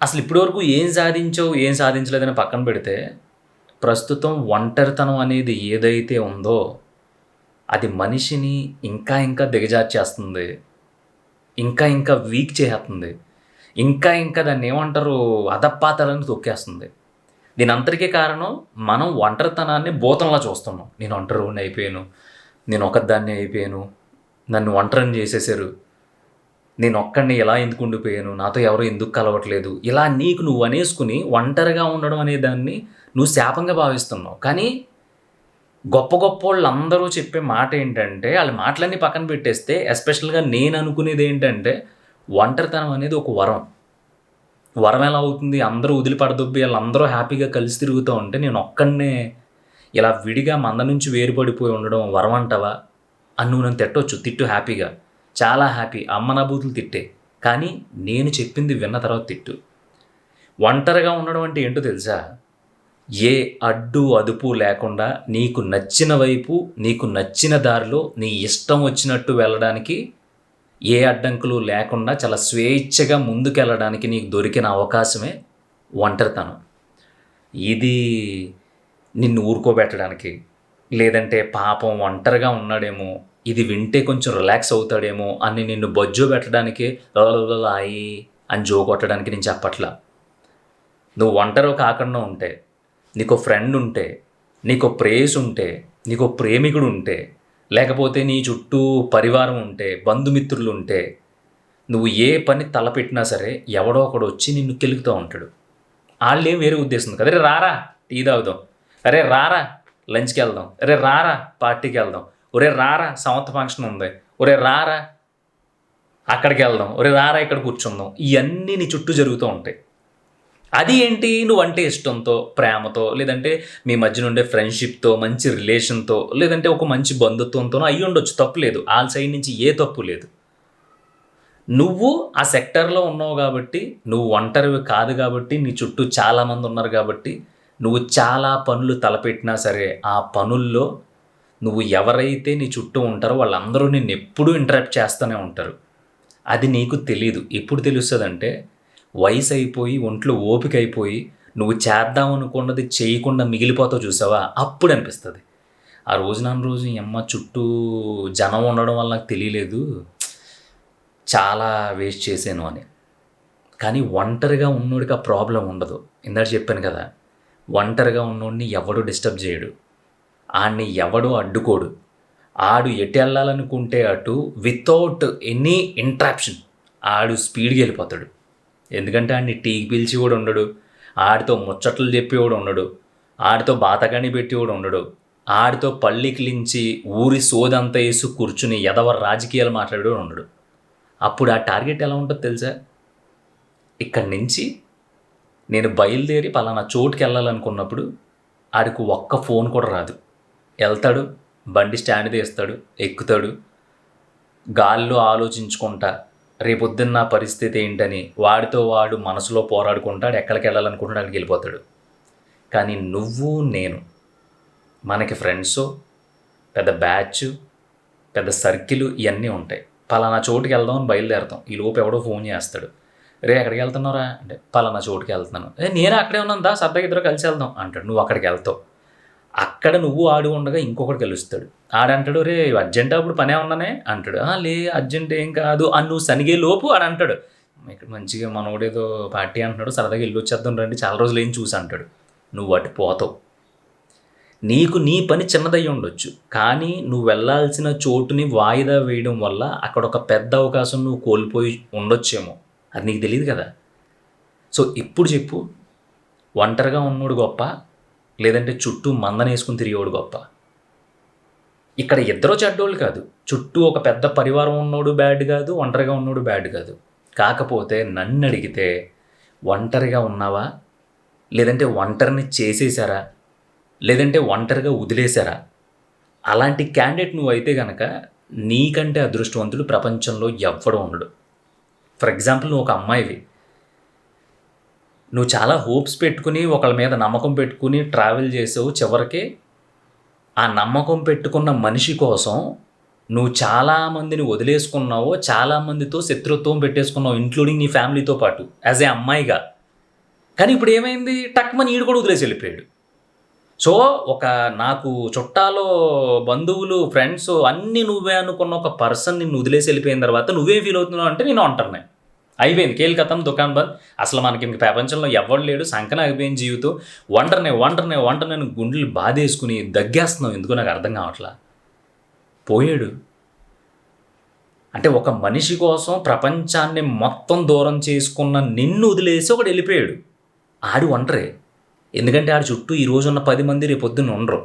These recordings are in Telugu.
అసలు ఇప్పటి వరకు ఏం సాధించావు, ఏం సాధించలేదని పక్కన పెడితే, ప్రస్తుతం ఒంటరితనం అనేది ఏదైతే ఉందో, అది మనిషిని ఇంకా ఇంకా దిగజార్చేస్తుంది. ఇంకా ఇంకా వీక్ చేసేస్తుంది. ఇంకా ఇంకా దాన్నేమంటారు అధపాతాళానికి తొక్కేస్తుంది. దీనంతటికీ కారణం మనం ఒంటరితనాన్ని భూతంలా చూస్తున్నాం. నేను ఒంటరివాడిని అయిపోయాను. నేను ఒక్కదాన్నే అయిపోయాను. నన్ను ఒంటరిని చేసేసారు. నేనొక్కడినే ఇలా ఎందుకు ఉండిపోయాను. నాతో ఎవరు ఎందుకు కలవట్లేదు. ఇలా నీకు నువ్వు అనేసుకుని ఒంటరిగా ఉండడం అనే దాన్ని నువ్వు శాపంగా భావిస్తున్నావు. కానీ గొప్ప గొప్పోళ్ళందరూ చెప్పే మాట ఏంటంటే, ఆళ్ళ మాటలన్నీ పక్కన పెట్టేస్తే ఎస్పెషల్‌గా నేను అనుకునేది ఏంటంటే, ఒంటరితనం అనేది ఒక వరం. వరం ఎలా అవుతుంది? అందరూ వదిలి పడదొబ్బి ఆళ్ళందరూ హ్యాపీగా కలిసి తిరుగుతూ ఉంటే, నేనొక్కడినే ఇలా విడిగా మంద నుంచి వేరుపడిపోయి ఉండడం వరం అంటావా? అని నువ్వు నన్ను తిట్టొచ్చు. తిట్టు హ్యాపీగా. చాలా హ్యాపీ. అమ్మ నా బూతులు తిట్టే. కానీ నేను చెప్పింది విన్న తర్వాత తిట్టు. ఒంటరిగా ఉండడం అంటే ఏంటో తెలుసా? ఏ అడ్డు అదుపు లేకుండా నీకు నచ్చిన వైపు, నీకు నచ్చిన దారిలో నీ ఇష్టం వచ్చినట్టు వెళ్ళడానికి ఏ అడ్డంకులు లేకుండా చాలా స్వేచ్ఛగా ముందుకెళ్ళడానికి నీకు దొరికిన అవకాశమే ఒంటరితనం. ఇది నిన్ను ఊరుకోబెట్టడానికి, లేదంటే పాపం ఒంటరిగా ఉన్నాడేమో, ఇది వింటే కొంచెం రిలాక్స్ అవుతాడేమో అని నిన్ను బొజ్జోబెట్టడానికి ఆయి అని జోకొట్టడానికి నేను చెప్పట్లా. నువ్వు ఒంటరివి కాకుండా ఉంటే, నీకో ఫ్రెండ్ ఉంటే, నీకో ప్రేయసి ఉంటే, నీకో ప్రేమికుడు ఉంటే, లేకపోతే నీ చుట్టూ పరివారం ఉంటే, బంధుమిత్రులు ఉంటే, నువ్వు ఏ పని తలపెట్టినా సరే ఎవడో ఒకడు వచ్చి నిన్ను కెలుకుతూ ఉంటాడు. ఆళ్ళేం వేరే ఉద్దేశం కదా, అరే రారా టీ తాగుదాం, అరే రారా లంచ్కి వెళ్దాం, అరే రారా పార్టీకి వెళ్దాం, ఒరే రారా సంవత్సర ఫంక్షన్ ఉంది, ఒరే రారా అక్కడికి వెళ్దాం, ఒరే రారా ఇక్కడ కూర్చుందాం. ఇవన్నీ నీ చుట్టూ జరుగుతూ ఉంటాయి. అది ఏంటి, నువ్వంటే ఇష్టంతో, ప్రేమతో, లేదంటే మీ మధ్య నుండే ఫ్రెండ్షిప్తో, మంచి రిలేషన్తో, లేదంటే ఒక మంచి బంధుత్వంతోనో అయ్యి ఉండొచ్చు, తప్పు లేదు. వాళ్ళ సైడ్ నుంచి ఏ తప్పు లేదు. నువ్వు ఆ సెక్టర్లో ఉన్నావు కాబట్టి, నువ్వు ఒంటరివి కాదు కాబట్టి, నీ చుట్టూ చాలామంది ఉన్నారు కాబట్టి, నువ్వు చాలా పనులు తలపెట్టినా సరే ఆ పనుల్లో నువ్వు ఎవరైతే నీ చుట్టూ ఉంటారో వాళ్ళందరూ నిన్ను ఎప్పుడూ ఇంటరప్ట్ చేస్తూనే ఉంటారు. అది నీకు తెలీదు. ఎప్పుడు తెలుస్తుందంటే, వయసు అయిపోయి, ఒంట్లో ఓపిక అయిపోయి, నువ్వు చేద్దాం అనుకున్నది చేయకుండా మిగిలిపోతావు చూసావా, అప్పుడు అనిపిస్తుంది ఆ రోజు ఈ అమ్మ చుట్టూ జనం ఉండడం వల్ల నాకు తెలియలేదు, చాలా వేస్ట్ చేశాను అని. కానీ ఒంటరిగా ఉన్నోడికి ఆ ప్రాబ్లం ఉండదు. ఇందాక చెప్పాను కదా, ఒంటరిగా ఉన్నోడిని ఎవడు డిస్టర్బ్ చేయడు, ఆడిని ఎవడు అడ్డుకోడు. ఆడు ఎటు వెళ్ళాలనుకుంటే అటు వితౌట్ ఎనీ ఇంట్రాప్షన్ ఆడు స్పీడ్గా వెళ్ళిపోతాడు. ఎందుకంటే ఆడిని టీకి పిలిచి కూడా ఉండడు, ఆడితో ముచ్చట్లు చెప్పేవాడు ఉండడు, ఆడితో బాతకాని పెట్టేవాడు ఉండడు, ఆడితో పళ్ళికిలించి ఊరి సోదంతా వేసి కూర్చుని ఎదవ రాజకీయాలు మాట్లాడేవాడు ఉండడు. అప్పుడు ఆ టార్గెట్ ఎలా ఉంటుందో తెలుసా? ఇక్కడి నుంచి నేను బయలుదేరి పలానా చోటుకి వెళ్ళాలనుకున్నప్పుడు ఆడికి ఒక్క ఫోన్ కూడా రాదు. వెళ్తాడు, బండి స్టాండ్ తీస్తాడు, ఎక్కుతాడు, గాల్లో ఆలోచించుకుంటా రేపొద్దున్న నా పరిస్థితి ఏంటని వాడితో వాడు మనసులో పోరాడుకుంటాడు, ఎక్కడికి వెళ్ళాలనుకుంటాడు అక్కడికి వెళ్ళిపోతాడు. కానీ నువ్వు నేను, మనకి ఫ్రెండ్స్, పెద్ద బ్యాచ్, పెద్ద సర్కిల్ ఇవన్నీ ఉంటాయి. పలానా చోటుకి వెళ్దాం అని బయలుదేరుతాం. ఈ లోపు ఎవడో ఫోన్ చేస్తాడు, రే ఎక్కడికి వెళ్తున్నారా అంటే పలానా చోటుకి వెళ్తున్నాను, నేను అక్కడే ఉన్నాను సరదాగా ఇద్దరు కలిసి వెళ్దాం అంటాడు. నువ్వు అక్కడికి వెళ్తావు. అక్కడ నువ్వు ఆడు ఉండగా ఇంకొకటి కలుస్తాడు. ఆడంటాడు, రే అర్జెంట్ అప్పుడు పనే ఉన్నానే అంటాడు. లే అర్జెంట్ ఏం కాదు అని నువ్వు సనిగే లోపు ఆడంటాడు, ఇక్కడ మంచిగా మనోడేదో పార్టీ అంటున్నాడు, సరదాగా వెళ్ళి వచ్చేద్దాం రండి, చాలా రోజులు ఏం చూసి అంటాడు. నువ్వు అటు పోతావు. నీకు నీ పని చిన్నదయ్యి ఉండొచ్చు, కానీ నువ్వు వెళ్ళాల్సిన చోటుని వాయిదా వేయడం వల్ల అక్కడ ఒక పెద్ద అవకాశం నువ్వు కోల్పోయి ఉండొచ్చేమో, అది నీకు తెలియదు కదా. సో ఇప్పుడు చెప్పు, ఒంటరిగా ఉన్నోడు గొప్ప, లేదంటే చుట్టూ మందనేసుకుని తిరిగేవాడు గొప్ప? ఇక్కడ ఇద్దరు చెడ్డోళ్ళు కాదు, చుట్టూ ఒక పెద్ద పరివారం ఉన్నోడు బ్యాడ్ కాదు, ఒంటరిగా ఉన్నోడు బ్యాడ్ కాదు. కాకపోతే నన్ను అడిగితే ఒంటరిగా ఉన్నావా, లేదంటే ఒంటరిని చేసేసారా, లేదంటే ఒంటరిగా వదిలేశారా? అలాంటి క్యాండిడేట్ నువ్వు అయితే కనుక నీకంటే అదృష్టవంతుడు ప్రపంచంలో ఎవ్వడూ ఉండడు. ఫర్ ఎగ్జాంపుల్, నువ్వు ఒక అమ్మాయివి, నువ్వు చాలా హోప్స్ పెట్టుకుని ఒకళ్ళ మీద నమ్మకం పెట్టుకుని ట్రావెల్ చేసావు. చివరికి ఆ నమ్మకం పెట్టుకున్న మనిషి కోసం నువ్వు చాలామందిని వదిలేసుకున్నావు, చాలామందితో శత్రుత్వం పెట్టేసుకున్నావు, ఇంక్లూడింగ్ నీ ఫ్యామిలీతో పాటు. యాజ్ ఏ అమ్మాయిగా కానీ ఇప్పుడు ఏమైంది, టక్మని ఈడు కూడా వదిలేసి వెళ్ళిపోయాడు. సో నాకు చుట్టాలు, బంధువులు, ఫ్రెండ్స్ అన్నీ నువ్వే అనుకున్న ఒక పర్సన్ నిన్ను వదిలేసి వెళ్ళిపోయిన తర్వాత నువ్వేం ఫీల్ అవుతున్నావు అంటే నేను ఒంటరినే. అయిపోయింది, కేల్కతం దుకాన్ బంద్. అసలు మనకి ఇంక ప్రపంచంలో ఎవడు లేడు, సంకన అయిపోయింది జీవితం. ఒంటరినే గుండెలు బాధేసుకుని దగ్గేస్తున్నావు. ఎందుకో నాకు అర్థం కావట్లా. పోయాడు. అంటే ఒక మనిషి కోసం ప్రపంచాన్ని మొత్తం దూరం చేసుకున్న నిన్ను వదిలేసి ఒకడు వెళ్ళిపోయాడు. ఆడు ఒంటరే. ఎందుకంటే ఆడి చుట్టూ ఈ రోజున్న 10 మంది రేపొద్దున్న ఉండరు.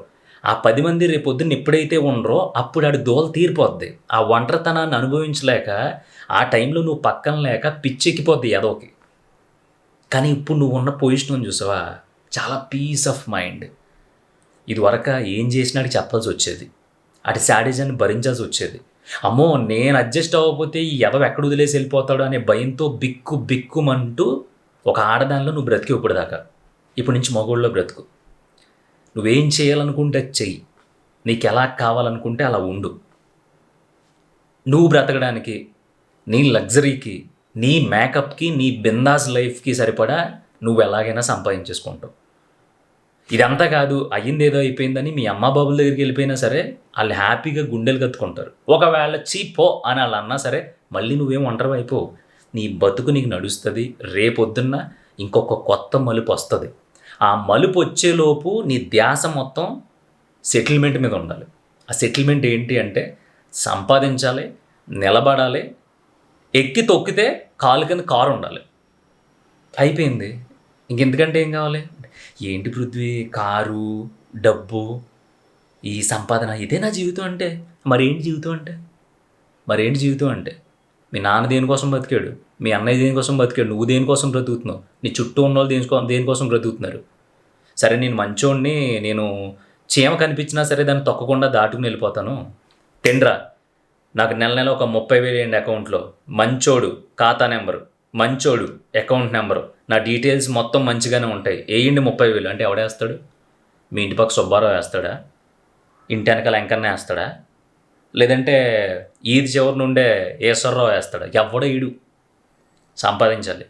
ఆ 10 మంది రేపొద్దున్న ఎప్పుడైతే ఉండరో అప్పుడు ఆడి దోల తీరిపోద్ది. ఆ ఒంటరితనాన్ని అనుభవించలేక ఆ టైంలో నువ్వు పక్కన లేక పిచ్చెక్కిపోద్ది ఏదోకి. కానీ ఇప్పుడు నువ్వు ఉన్న పొజిషన్ చూసావా, చాలా పీస్ ఆఫ్ మైండ్. ఇదివరకు ఏం చేసినాడు చెప్పాల్సి వచ్చేది, అటు శాడిజాన్ని భరించాల్సి వచ్చేది. అమ్మో నేను అడ్జస్ట్ అవ్వకపోతే ఈ ఎదవ ఎక్కడ వదిలేసి వెళ్ళిపోతాడు అనే భయంతో బిక్కుమంటూ ఒక ఆడదానిలో నువ్వు బ్రతికి ఇప్పుడు దాకా. ఇప్పటి నుంచి మగోళ్ళలో బ్రతుకు. నువ్వేం చేయాలనుకుంటే చెయ్యి, నీకు ఎలా కావాలనుకుంటే అలా ఉండు. నువ్వు బ్రతకడానికి, నీ లగ్జరీకి, నీ మేకప్కి, నీ బిందాస్ లైఫ్కి సరిపడా నువ్వు ఎలాగైనా సంపాదించేసుకుంటావు. ఇదంతా కాదు, అయ్యింది ఏదో అయిపోయిందని మీ అమ్మ బాబుల దగ్గరికి వెళ్ళిపోయినా సరే వాళ్ళు హ్యాపీగా గుండెలు కత్తుకుంటారు. ఒకవేళ చీపో అని వాళ్ళు అన్నా సరే మళ్ళీ నువ్వేం ఒంటరి అయిపోవు. నీ బతుకు నీకు నడుస్తుంది. రేపొద్దున్న ఇంకొక కొత్త మలుపు వస్తుంది. ఆ మలుపు వచ్చేలోపు నీ ధ్యాస మొత్తం సెటిల్మెంట్ మీద ఉండాలి. ఆ సెటిల్మెంట్ ఏంటి అంటే సంపాదించాలి, నిలబడాలి, ఎక్కి తొక్కితే కాలు కింద కారు ఉండాలి. అయిపోయింది. ఇంకెందుకంటే ఏం కావాలి? ఏంటి పృథ్వీ, కారు, డబ్బు, ఈ సంపాదన, ఇదే నా జీవితం అంటే? మరేంటి జీవితం అంటే మీ నాన్న దేనికోసం బతికాడు, మీ అన్నయ్య దేనికోసం బతికాడు, నువ్వు దేనికోసం బ్రతుకుతున్నావు, నీ చుట్టూ ఉన్న వాళ్ళు దేనికోసం బ్రతుకుతున్నారు. సరే నేను మంచోడిని, నేను చీమ కనిపించినా సరే దాన్ని తొక్కకుండా దాటుకుని వెళ్ళిపోతాను. తిండ్రా, నాకు నెల ఒక 30,000 వేయండి అకౌంట్లో, మంచోడు ఖాతా నెంబరు, మంచోడు అకౌంట్ నెంబరు, నా డీటెయిల్స్ మొత్తం మంచిగానే ఉంటాయి, వేయండి 30,000 అంటే ఎవడేస్తాడు? మీ ఇంటి పక్క సుబ్బారావు వేస్తాడా? ఇంటి వెనకాల వెంకన్న వేస్తాడా? లేదంటే ఈది చివరి నుండే ఈశ్వరరావు వేస్తాడా? ఎవడో ఈడు. సంపాదించాలి,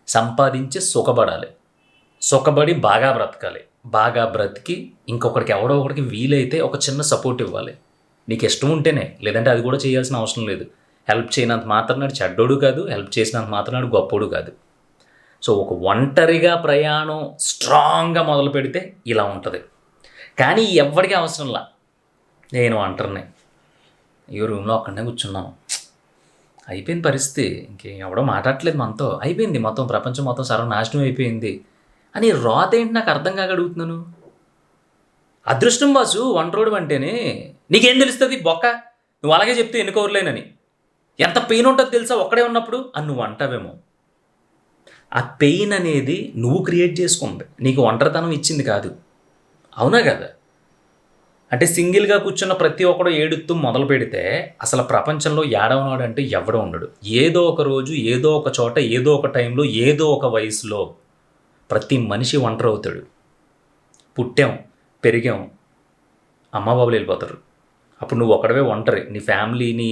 సంపాదించి సుఖపడాలి, సుఖపడి బాగా బ్రతకాలి, బాగా బ్రతికి ఇంకొకరికి ఎవడో ఒకరికి వీలైతే ఒక చిన్న సపోర్ట్ ఇవ్వాలి. నీకు ఇష్టం ఉంటేనే, లేదంటే అది కూడా చేయాల్సిన అవసరం లేదు. హెల్ప్ చేయనంత మాత్రనాడు చెడ్డోడు కాదు, హెల్ప్ చేసినంత మాత్రనాడు గొప్పోడు కాదు. సో ఒక ఒంటరిగా ప్రయాణం స్ట్రాంగ్గా మొదలు పెడితే ఇలా ఉంటుంది. కానీ ఎవరికి అవసరంలా, నేను ఒంటరిని, ఈ రూమ్లో ఒక్కడనే కూర్చున్నాను, అయిపోయింది పరిస్థితి, ఇంకెవడో మాట్లాడట్లేదు మనతో, అయిపోయింది మొత్తం ప్రపంచం మొత్తం సర్వనాశనం అయిపోయింది అని రాత ఏంటి నాకు అర్థం కాక అడుగుతున్నాను. అదృష్టం బాసు ఒంటరోడు అంటేనే. నీకేం తెలుస్తుంది బొక్క, నువ్వు అలాగే చెప్తే ఎన్నుకోరలేనని. ఎంత పెయిన్ ఉంటుందో తెలుసా ఒక్కడే ఉన్నప్పుడు అని నువ్వు అంటావేమో. ఆ పెయిన్ అనేది నువ్వు క్రియేట్ చేసుకుంది, నీకు ఒంటరితనం ఇచ్చింది కాదు. అవునా కదా? అంటే సింగిల్గా కూర్చున్న ప్రతి ఒక్కడు ఏడుతూ మొదలు పెడితే అసలు ప్రపంచంలో ఏడవనాడు అంటే ఎవడో ఉండడు. ఏదో ఒక రోజు, ఏదో ఒక చోట, ఏదో ఒక టైంలో, ఏదో ఒక వయసులో ప్రతి మనిషి ఒంటరి అవుతాడు. పుట్టాం, పెరిగాం, అమ్మ బాబులు వెళ్ళిపోతారు. అప్పుడు నువ్వు ఒకడవే ఒంటరి. నీ ఫ్యామిలీ, నీ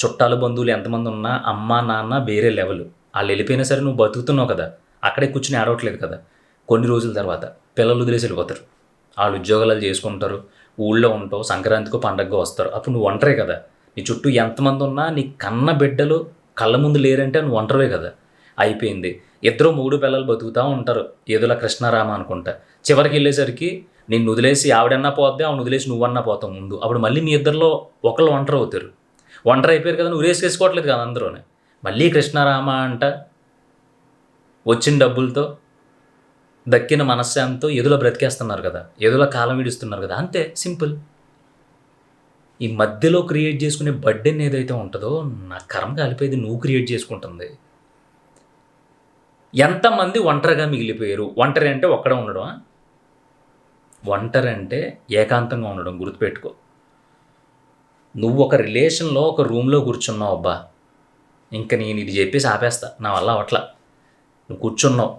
చుట్టాలు, బంధువులు ఎంతమంది ఉన్నా అమ్మ నాన్న వేరే లెవెల్. వాళ్ళు వెళ్ళిపోయినా సరే నువ్వు బతుకుతున్నావు కదా, అక్కడే కూర్చుని ఆడవట్లేదు కదా. కొన్ని రోజుల తర్వాత పిల్లలు వదిలేసి వెళ్ళిపోతారు, వాళ్ళు ఉద్యోగాలు చేసుకుంటారు, ఊళ్ళో ఉంటావు, సంక్రాంతికో పండగగా వస్తారు. అప్పుడు నువ్వు ఒంటరే కదా. నీ చుట్టూ ఎంతమంది ఉన్నా నీ కన్న బిడ్డలు కళ్ళ ముందు లేరంటే నువ్వు ఒంటరివే కదా. అయిపోయింది. 2-3 పిల్లలు బతుకుతూ ఉంటారు, ఏదోలా కృష్ణారామ అనుకుంటా. చివరికి వెళ్ళేసరికి నిన్ను వదిలేసి ఆవిడన్నా పోద్ది, ఆవిడ వదిలేసి నువ్వన్నా పోతావు ముందు. అప్పుడు మళ్ళీ మీ ఇద్దరిలో ఒకళ్ళు ఒంటరి అవుతారు. ఒంటరి అయిపోయారు కదా, నువ్వు వేసుకోవట్లేదు కదా అందరూనే. మళ్ళీ కృష్ణారామ అంట వచ్చిన డబ్బులతో, దక్కిన మనశ్శాంతితో ఏదోలా బ్రతికేస్తున్నారు కదా, ఏదోలా కాలం విడుస్తున్నారు కదా. అంతే, సింపుల్. ఈ మధ్యలో క్రియేట్ చేసుకునే బర్డెన్ ఏదైతే ఉంటుందో, నా కర్మ కలిపేది నువ్వు క్రియేట్ చేసుకుంటుంది. ఎంతమంది ఒంటరిగా మిగిలిపోయారు? ఒంటరి అంటే ఒక్కడే ఉండడం, ఒంటరి అంటే ఏకాంతంగా ఉండడం. గుర్తుపెట్టుకో. నువ్వు ఒక రిలేషన్లో ఒక రూమ్లో కూర్చున్నావు, అబ్బా ఇంకా నేను ఇది చెప్పేసి ఆపేస్తా, నా వల్ల అవట్లా. నువ్వు కూర్చున్నావు,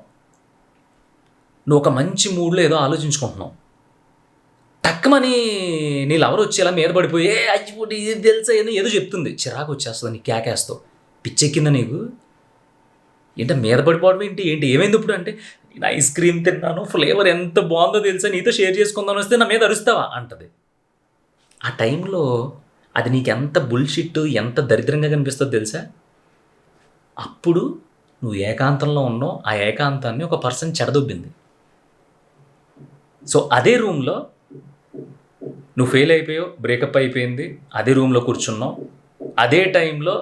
నువ్వు ఒక మంచి మూడ్లో ఏదో ఆలోచించుకుంటున్నావు, టక్కుమని నీ లవర్ వచ్చి ఇలా మీద పడిపోయి అయ్యి ఇది తెలుసా ఏదో చెప్తుంది, చిరాకు వచ్చేస్తుంది, నీకు కేకేస్తావు. పిచ్చెక్కిందా నీకు? ఏంటో మీద పడిపోవడం ఏంటి ఏమైంది ఇప్పుడు అంటే నేను ఐస్ క్రీమ్ తిన్నాను, ఫ్లేవర్ ఎంత బాగుందో తెలుసా, నీతో షేర్ చేసుకుందాని వస్తే నా మీద అరుస్తావా అంటది. ఆ టైంలో అది నీకు ఎంత బుల్షిట్, ఎంత దరిద్రంగా కనిపిస్తుందో తెలుసా? అప్పుడు నువ్వు ఏకాంతంలో ఉన్నావు, ఆ ఏకాంతాన్ని ఒక పర్సన్ చెడదొబ్బింది. సో అదే రూమ్లో నువ్వు ఫెయిల్ అయిపోయావు, బ్రేకప్ అయిపోయింది, అదే రూమ్లో కూర్చున్నావు, అదే టైంలో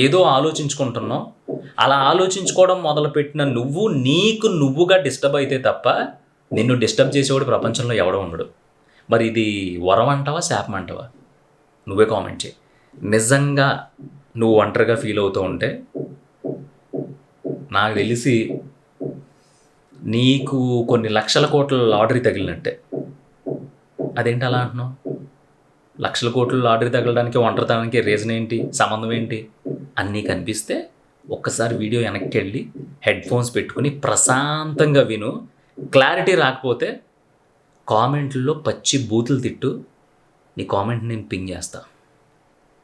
ఏదో ఆలోచించుకుంటున్నావు. అలా ఆలోచించుకోవడం మొదలుపెట్టిన నువ్వు నీకు నువ్వుగా డిస్టర్బ్ అయితే తప్ప నిన్ను డిస్టర్బ్ చేసేవాడు ప్రపంచంలో ఎవడో ఉండడు. మరి ఇది వరం అంటావా, శాపం అంటావా? నువ్వే కామెంట్ చేయి. నిజంగా నువ్వు ఒంటరిగా ఫీల్ అవుతూ ఉంటే నాకు తెలిసి నీకు కొన్ని లక్షల కోట్ల లాటరీ తగిలినట్టే. అదేంటి అలా అంటున్నావు? లక్షల కోట్ల లాటరీ తగలడానికి ఒంటరితనానికి రీజన్ ఏంటి, సంబంధం ఏంటి? అన్నీ కనిపిస్తే ఒక్కసారి వీడియో వెనక్కి వెళ్ళి హెడ్ ఫోన్స్ పెట్టుకుని ప్రశాంతంగా విను. క్లారిటీ రాకపోతే కామెంట్లలో పచ్చి బూతులు తిట్టు, నీ కామెంట్ నేను పింగ్ చేస్తా.